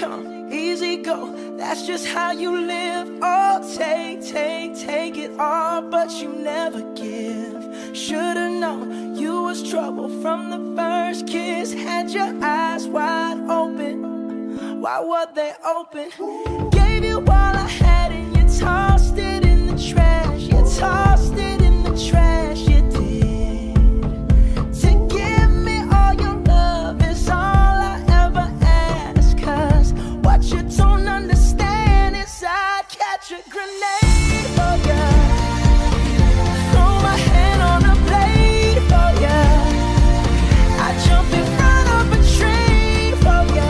come, easy go. That's just how you live. Oh, take it all, but you never give. Should've known you was trouble from the first kiss. Had your eyes wide open. Why were they open? Gave you all I had and you tossed it in the trash. You tossed it in the trash, you did. To give me all your love is all I ever ask. Cause what you don't understand is I'd catch a grenade for ya. Throw my hand on a blade for ya. I'd jump in front of a train for ya.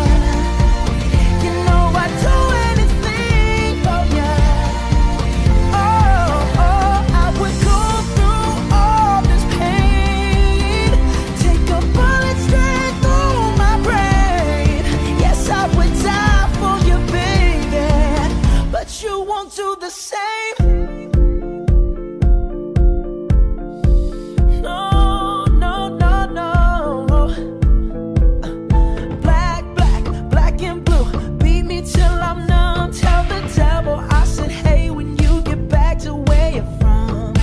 You know I'd do anything for ya. Oh, I would go through all this pain. Take a bullet straight through my brain. Yes, I would die for you, baby, but you won't do the same. No, no, no, no. Black and blue. Beat me till I'm numb. Tell the devil I said, hey, when you get back to where you're from.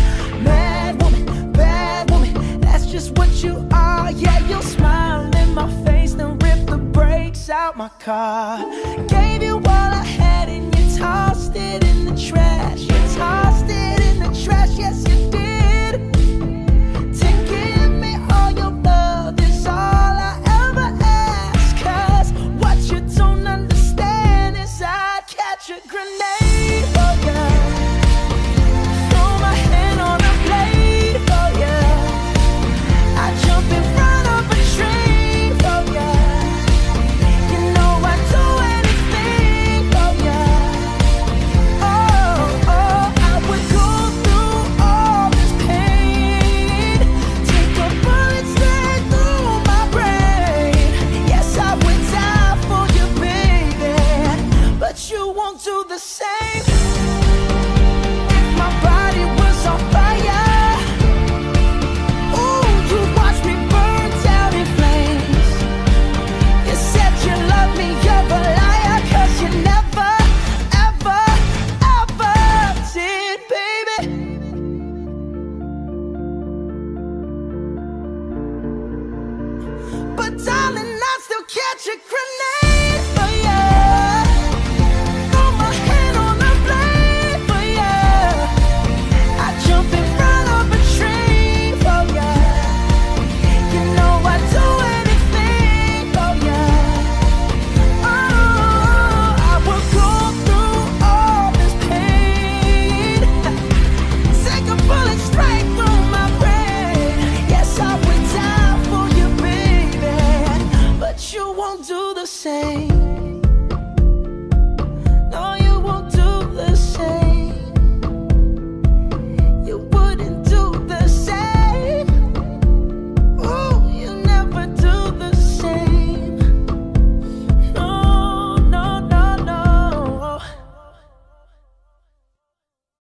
Mad woman, bad woman, that's just what you are. Yeah, you'll smile in my face, then rip the brakes out my car. Gave you all I had and you tossed it in the trash. You tossed it in the trash, yes you did. To give me all your love is all I ever ask. Cause what you don't understand is I'd catch a grenade for ya. Throw my hand on a blade for ya. I'd jump in front of a train for ya. You know I'd do anything for ya. Oh, I would go through all this pain. Take a bullet straight through my brain. Yes, I would die for you, baby, but you won't do the same. If my body was on fire, ooh, you watch me burn down in flames. You said you love me, you're a liar, cause you never, ever, ever did, baby. But darling, I still catch a grenade for ya. Throw my hand on a blade for ya. I jump in front of a train for ya. You know I'd do anything for ya. Oh, I would go through all this pain. Take a bullet straight through my brain. Yes, I would die for you, baby, but you won't do the same.